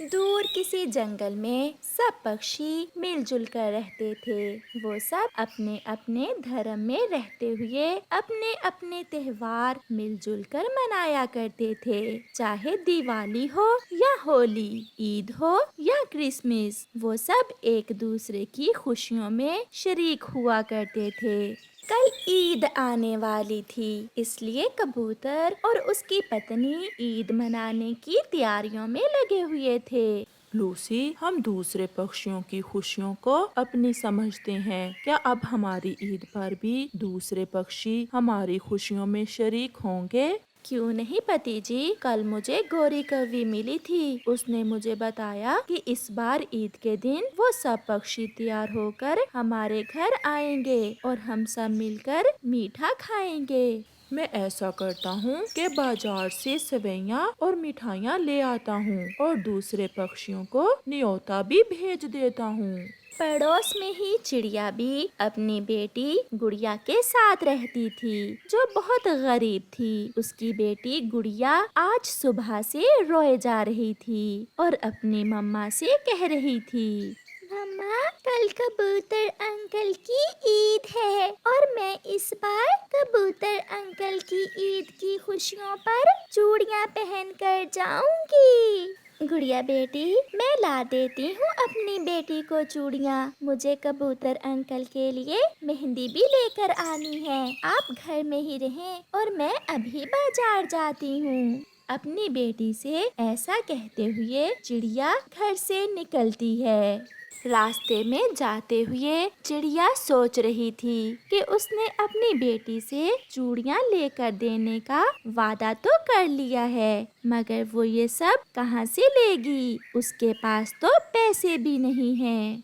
دور کسی جنگل میں سب پکشی مل جل کر رہتے تھے۔ وہ سب اپنے اپنے دھرم میں رہتے ہوئے اپنے اپنے تہوار مل جل کر منایا کرتے تھے، چاہے دیوالی ہو یا ہولی، عید ہو یا کرسمس۔ وہ سب ایک دوسرے کی خوشیوں میں شریک ہوا کرتے تھے۔ کل عید آنے والی تھی، اس لیے کبوتر اور اس کی پتنی عید منانے کی تیاریوں میں لگے ہوئے تھے۔ لوسی، ہم دوسرے پکشیوں کی خوشیوں کو اپنی سمجھتے ہیں، کیا اب ہماری عید پر بھی دوسرے پکشی ہماری خوشیوں میں شریک ہوں گے؟ کیوں نہیں پتی جی، کل مجھے گوری کوی ملی تھی، اس نے مجھے بتایا کہ اس بار عید کے دن وہ سب پکشی تیار ہو کر ہمارے گھر آئیں گے اور ہم سب مل کر میٹھا کھائیں گے۔ میں ایسا کرتا ہوں کہ بازار سے سویاں اور مٹھائیاں لے آتا ہوں اور دوسرے پکشیوں کو نیوتا بھی بھیج دیتا ہوں۔ پڑوس میں ہی چڑیا بھی اپنی بیٹی گڑیا کے ساتھ رہتی تھی، جو بہت غریب تھی۔ اس کی بیٹی گڑیا آج صبح سے روئے جا رہی تھی اور اپنی مما سے کہہ رہی تھی، مما، کل کبوتر انکل کی عید ہے اور میں اس بار کبوتر انکل کی عید کی خوشیوں پر چوڑیاں پہن کر جاؤں گی۔ گڑیا بیٹی، میں لا دیتی ہوں اپنی بیٹی کو چوڑیاں، مجھے کبوتر انکل کے لیے مہندی بھی لے کر آنی ہے، آپ گھر میں ہی رہیں اور میں ابھی بازار جاتی ہوں۔ اپنی بیٹی سے ایسا کہتے ہوئے چڑیا گھر سے نکلتی ہے۔ راستے میں جاتے ہوئے چڑیا سوچ رہی تھی کہ اس نے اپنی بیٹی سے چوڑیاں لے کر دینے کا وعدہ تو کر لیا ہے، مگر وہ یہ سب کہاں سے لے گی؟ اس کے پاس تو پیسے بھی نہیں ہیں۔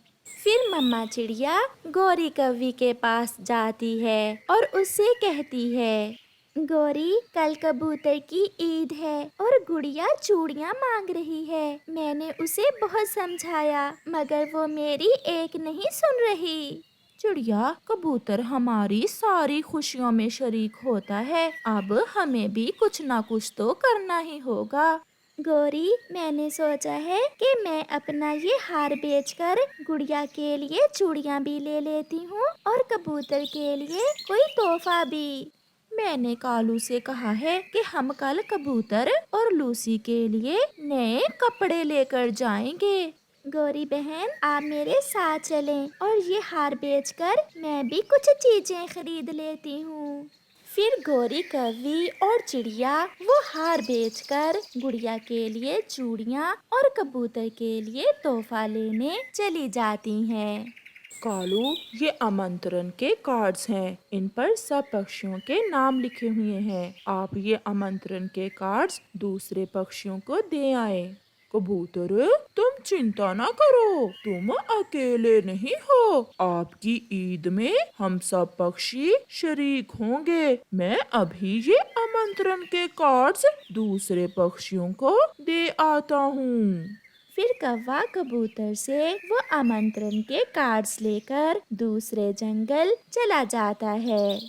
پھر مما چڑیا گوری کوی کے پاس جاتی ہے اور اس سے کہتی ہے، گوری، کل کبوتر کی عید ہے اور گڑیا چوڑیاں مانگ رہی ہے۔ میں نے اسے بہت سمجھایا مگر وہ میری ایک نہیں سن رہی۔ چڑیا، کبوتر ہماری ساری خوشیوں میں شریک ہوتا ہے، اب ہمیں بھی کچھ نہ کچھ تو کرنا ہی ہوگا۔ گوری، میں نے سوچا ہے کہ میں اپنا یہ ہار بیچ کر گڑیا کے لیے چوڑیاں بھی لے لیتی ہوں اور کبوتر کے لیے کوئی تحفہ بھی۔ میں نے کالو سے کہا ہے کہ ہم کل کبوتر اور لوسی کے لیے نئے کپڑے لے کر جائیں گے۔ گوری بہن، آپ میرے ساتھ چلیں اور یہ ہار بیچ کر میں بھی کچھ چیزیں خرید لیتی ہوں۔ پھر گوری کوی اور چڑیا وہ ہار بیچ کر گڑیا کے لیے چوڑیاں اور کبوتر کے لیے تحفہ لینے چلی جاتی ہیں۔ کالو، یہ آمنترن کے کارڈز ہیں، ان پر سب پکشیوں کے نام لکھے ہوئے ہیں، آپ یہ آمنترن کے کارڈز دوسرے پکشیوں کو دے آئیں۔ کبوتر، تم چنتا نہ کرو، تم اکیلے نہیں ہو، آپ کی عید میں ہم سب پکشی شریک ہوں گے، میں ابھی یہ آمنترن کے کارڈز دوسرے پکشیوں کو دے آتا ہوں۔ پھر کوا کبوتر سے وہ آمنترن کے کارڈز لے کر دوسرے جنگل چلا جاتا ہے۔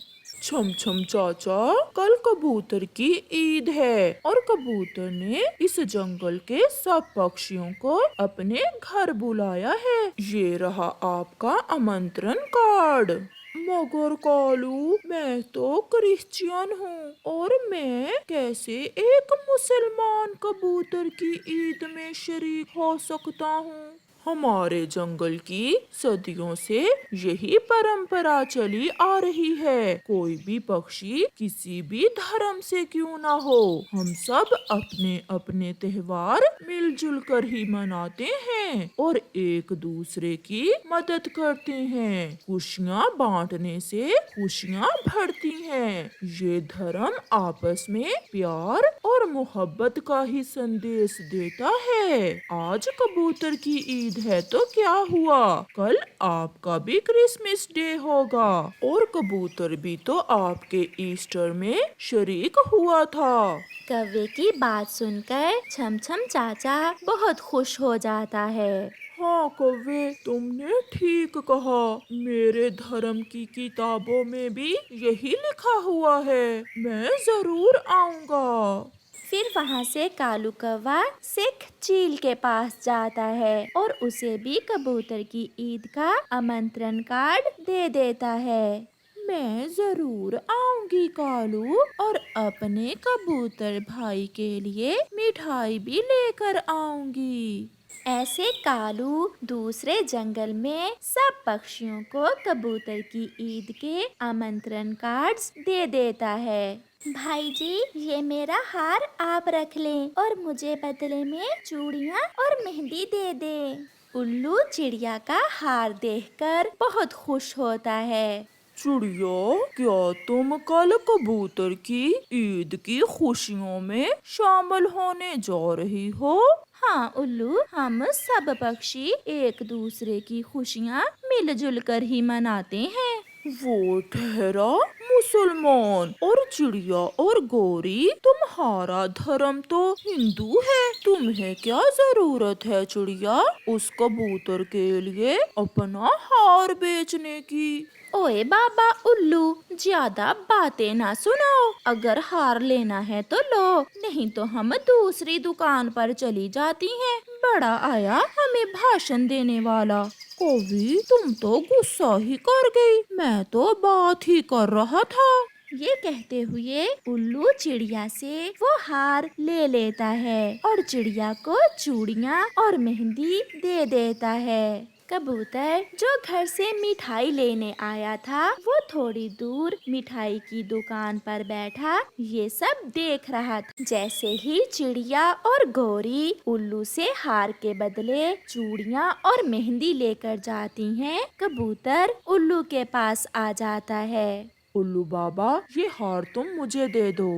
چھم چھم چاچا، کل کبوتر کی عید ہے اور کبوتر نے اس جنگل کے سب پکشیوں کو اپنے گھر بلایا ہے، یہ رہا آپ کا آمنترن کارڈ۔ مگر کالو، میں تو کرسچین ہوں اور میں کیسے ایک مسلمان کبوتر کی عید میں شریک ہو سکتا ہوں؟ ہمارے جنگل کی صدیوں سے یہی پرمپرا چلی آ رہی ہے، کوئی بھی پکشی کسی بھی دھرم سے کیوں نہ ہو، ہم سب اپنے اپنے تہوار مل جل کر ہی مناتے ہیں اور ایک دوسرے کی مدد کرتے ہیں، خوشیاں بانٹنے سے خوشیاں بڑھتی ہیں، یہ دھرم آپس میں پیار اور محبت کا ہی سندیش دیتا ہے۔ آج کبوتر کی عید ہے تو کیا ہوا، کل آپ کا بھی کرسمس ڈے ہوگا اور کبوتر بھی تو آپ کے ایسٹر میں شریک ہوا تھا۔ کوے کی بات سن کر چھم چھم چاچا بہت خوش ہو جاتا ہے۔ ہاں کوے، تم نے ٹھیک کہا، میرے دھرم کی کتابوں میں بھی یہی لکھا ہوا ہے، میں ضرور آؤں گا۔ پھر وہاں سے کالو کوا سکھ چیل کے پاس جاتا ہے اور اسے بھی کبوتر کی عید کا آمنترن کارڈ دے دیتا ہے۔ میں ضرور آؤں گی کالو، اور اپنے کبوتر بھائی کے لیے مٹھائی بھی لے کر آؤں گی۔ ایسے کالو دوسرے جنگل میں سب پکشیوں کو کبوتر کی عید کے آمنترن کارڈز دے دیتا ہے۔ بھائی جی، یہ میرا ہار آپ رکھ لیں اور مجھے بدلے میں چوڑیاں اور مہندی دے دیں۔ الو چڑیا کا ہار دیکھ کر بہت خوش ہوتا ہے۔ چڑیا، کیا تم کل کبوتر کی عید کی خوشیوں میں شامل ہونے جا رہی ہو؟ ہاں الو، ہم سب پکشی ایک دوسرے کی خوشیاں مل جل کر ہی مناتے ہیں۔ وہ ٹھہرا، مسلمان اور چڑیا اور گوری، تمہارا دھرم تو ہندو ہے، تمہیں کیا ضرورت ہے چڑیا اس کبوتر کے لیے اپنا ہار بیچنے کی؟ اوئے بابا الو، زیادہ باتیں نہ سناؤ، اگر ہار لینا ہے تو لو، نہیں تو ہم دوسری دکان پر چلی جاتی ہیں۔ بڑا آیا ہمیں بھاشن دینے والا۔ کوئی، تم تو غصہ ہی کر گئی، میں تو بات ہی کر رہا تھا۔ یہ کہتے ہوئے الو چڑیا سے وہ ہار لے لیتا ہے اور چڑیا کو چوڑیاں اور مہندی دے دیتا ہے۔ کبوتر جو گھر سے مٹھائی لینے آیا تھا، وہ تھوڑی دور مٹھائی کی دکان پر بیٹھا یہ سب دیکھ رہا تھا۔ جیسے ہی چڑیا اور گوری الو سے ہار کے بدلے چوڑیاں اور مہندی لے کر جاتی ہیں، کبوتر الو کے پاس آ جاتا ہے۔ الو بابا، یہ ہار تم مجھے دے دو۔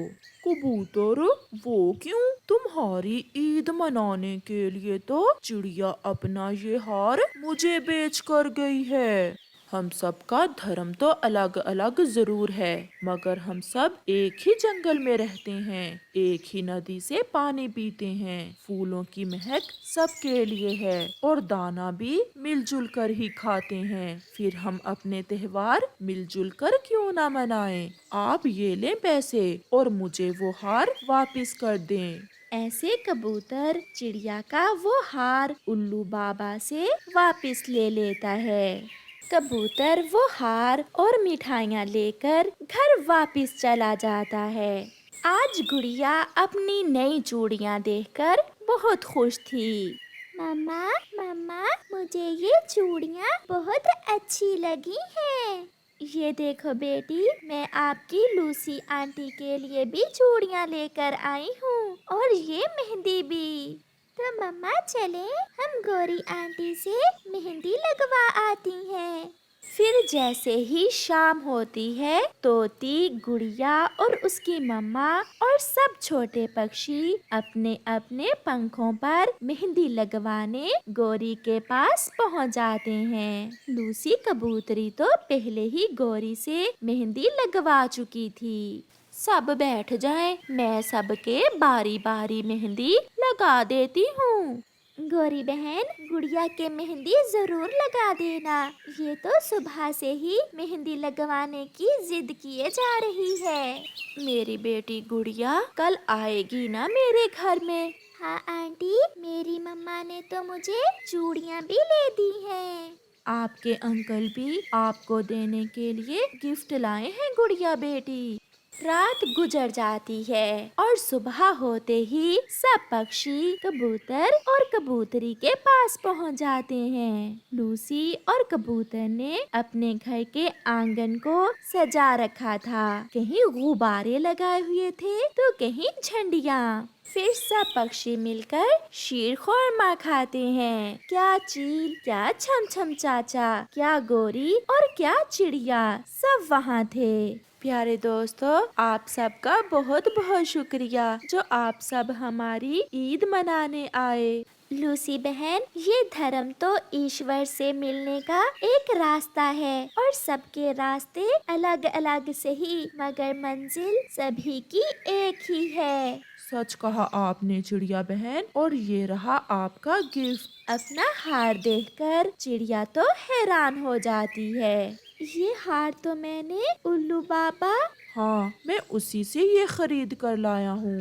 کبوتر، وہ کیوں؟ تمہاری عید منانے کے لیے تو چڑیا اپنا یہ ہار مجھے بیچ کر گئی ہے۔ ہم سب کا دھرم تو الگ الگ ضرور ہے، مگر ہم سب ایک ہی جنگل میں رہتے ہیں، ایک ہی ندی سے پانی پیتے ہیں، پھولوں کی مہک سب کے لیے ہے، اور دانا بھی مل جل کر ہی کھاتے ہیں۔ پھر ہم اپنے تہوار مل جل کر کیوں نہ منائیں؟ آپ یہ لیں پیسے اور مجھے وہ ہار واپس کر دیں۔ ایسے کبوتر چڑیا کا وہ ہار الو بابا سے واپس لے لیتا ہے۔ کبوتر وہ ہار اور مٹھائیاں لے کر گھر واپس چلا جاتا ہے۔ آج گڑیا اپنی نئی چوڑیاں دیکھ کر بہت خوش تھی۔ مما مما، مجھے یہ چوڑیاں بہت اچھی لگی ہیں۔ یہ دیکھو بیٹی، میں آپ کی لوسی آنٹی کے لیے بھی چوڑیاں لے کر آئی ہوں، اور یہ مہندی بھی۔ تو مما چلیں ہم گوری آنٹی سے مہندی لگوا آتی ہیں۔ پھر جیسے ہی شام ہوتی ہے، طوطی، گڑیا اور اس کی مما اور سب چھوٹے پکشی اپنے اپنے پنکھوں پر مہندی لگوانے گوری کے پاس پہنچ جاتے ہیں۔ لوسی کبوتری تو پہلے ہی گوری سے مہندی لگوا چکی تھی۔ سب بیٹھ جائیں، میں سب کے باری باری مہندی لگا دیتی ہوں۔ گوری بہن، گڑیا کے مہندی ضرور لگا دینا، یہ تو صبح سے ہی مہندی لگوانے کی ضد کیے جا رہی ہے۔ میری بیٹی گڑیا کل آئے گی نا میرے گھر میں؟ ہاں آنٹی، میری مما نے تو مجھے چوڑیاں بھی لے دی ہیں۔ آپ کے انکل بھی آپ کو دینے کے لیے گفٹ لائے ہیں گڑیا بیٹی۔ رات گزر جاتی ہے اور صبح ہوتے ہی سب پکشی کبوتر اور کبوتری کے پاس پہنچ جاتے ہیں۔ لوسی اور کبوتر نے اپنے گھر کے آنگن کو سجا رکھا تھا، کہیں غبارے لگائے ہوئے تھے تو کہیں جھنڈیاں۔ پھر سب پکشی مل کر شیر خورما کھاتے ہیں۔ کیا چیل، کیا چھم چھم چاچا، کیا گوری اور کیا چڑیا، سب وہاں تھے۔ پیارے دوستو، آپ سب کا بہت بہت شکریہ جو آپ سب ہماری عید منانے آئے۔ لوسی بہن، یہ دھرم تو ایشور سے ملنے کا ایک راستہ ہے، اور سب کے راستے الگ الگ سے ہی، مگر منزل سبھی کی ایک ہی ہے۔ سچ کہا آپ نے چڑیا بہن، اور یہ رہا آپ کا گفٹ۔ اپنا ہار دیکھ کر چڑیا تو حیران ہو جاتی ہے۔ یہ ہار تو میں نے الو بابا، ہاں، میں اسی سے یہ خرید کر لایا ہوں۔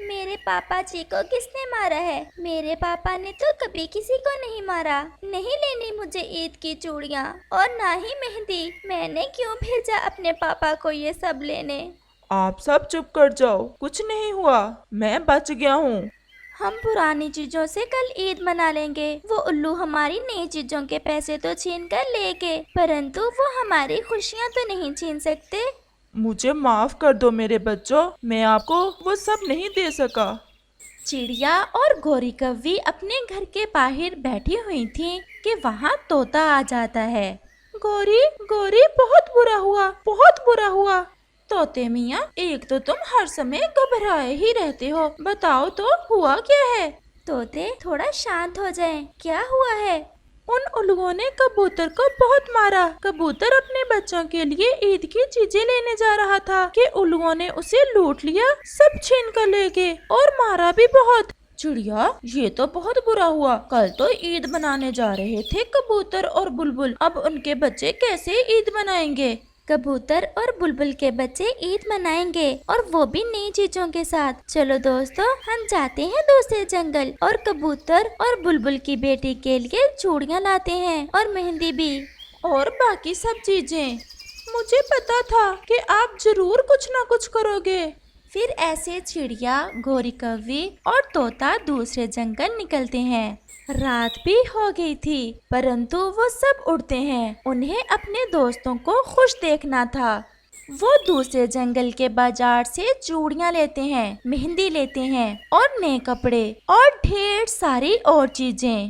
میرے پاپا جی کو کس نے مارا ہے؟ میرے پاپا نے تو کبھی کسی کو نہیں مارا۔ نہیں لینی مجھے عید کی چوڑیاں اور نہ ہی مہندی۔ میں نے کیوں بھیجا اپنے پاپا کو یہ سب لینے؟ آپ سب چپ کر جاؤ، کچھ نہیں ہوا، میں بچ گیا ہوں۔ ہم پرانی چیزوں سے کل عید منا لیں گے۔ وہ الو ہماری نئی چیزوں کے پیسے تو چھین کر لے گے، پرنتو وہ ہماری خوشیاں تو نہیں چھین سکتے۔ مجھے معاف کر دو میرے بچوں، میں آپ کو وہ سب نہیں دے سکا۔ چڑیا اور گوری کوی اپنے گھر کے باہر بیٹھی ہوئی تھیں کہ وہاں طوطا آ جاتا ہے۔ گوری گوری، بہت برا ہوا، بہت برا ہوا۔ طوطے میاں، ایک تو تم ہر سمے گھبرائے ہی رہتے ہو، بتاؤ تو ہوا کیا ہے؟ طوطے تھوڑا شانت ہو جائیں، کیا ہوا ہے؟ ان الگوں نے کبوتر کو بہت مارا۔ کبوتر اپنے بچوں کے لیے عید کی چیزیں لینے جا رہا تھا کہ الگوں نے اسے لوٹ لیا، سب چھین کر لے گئے اور مارا بھی بہت۔ چڑیا، یہ تو بہت برا ہوا، کل تو عید منانے جا رہے تھے کبوتر اور بلبل، اب ان کے بچے کیسے عید منائیں گے؟ کبوتر اور بلبل کے بچے عید منائیں گے، اور وہ بھی نئی چیزوں کے ساتھ۔ چلو دوستو، ہم جاتے ہیں دوسرے جنگل اور کبوتر اور بلبل کی بیٹی کے لیے چوڑیاں لاتے ہیں اور مہندی بھی، اور باقی سب چیزیں۔ مجھے پتا تھا کہ آپ ضرور کچھ نہ کچھ کرو گے۔ پھر ایسے چڑیا، گوری کوی اور طوطا دوسرے جنگل نکلتے ہیں۔ رات بھی ہو گئی تھی، پرنتو وہ سب اڑتے ہیں، انہیں اپنے دوستوں کو خوش دیکھنا تھا۔ وہ دوسرے جنگل کے بازار سے چوڑیاں لیتے ہیں، مہندی لیتے ہیں اور نئے کپڑے اور ڈھیر ساری اور چیزیں۔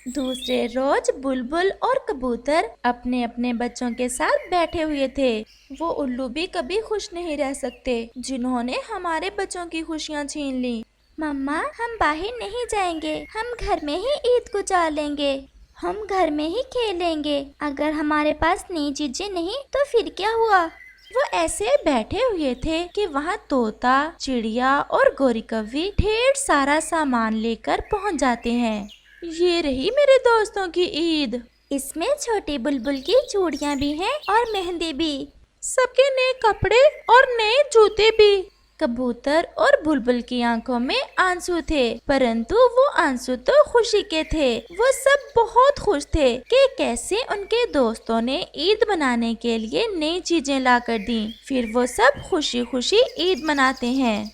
دوسرے روز بلبل اور کبوتر اپنے اپنے بچوں کے ساتھ بیٹھے ہوئے تھے۔ وہ الو بھی کبھی خوش نہیں رہ سکتے جنہوں نے ہمارے بچوں کی خوشیاں چھین لی۔ مما، ہم باہر نہیں جائیں گے، ہم گھر میں ہی عید گزار لیں گے، ہم گھر میں ہی کھیلیں گے۔ اگر ہمارے پاس نئی چیزیں نہیں تو پھر کیا ہوا؟ وہ ایسے بیٹھے ہوئے تھے کہ وہاں طوطا، چڑیا اور گوری کوی ڈھیر سارا سامان لے کر پہنچ جاتے ہیں۔ یہ رہی میرے دوستوں کی عید۔ اس میں چھوٹی بلبل کی چوڑیاں بھی ہیں اور مہندی بھی، سب کے نئے کپڑے اور نئے جوتے بھی۔ کبوتر اور بلبل کی آنکھوں میں آنسو تھے، پرنتو وہ آنسو تو خوشی کے تھے۔ وہ سب بہت خوش تھے کہ کیسے ان کے دوستوں نے عید منانے کے لیے نئی چیزیں لا کر دیں۔ پھر وہ سب خوشی خوشی عید مناتے ہیں۔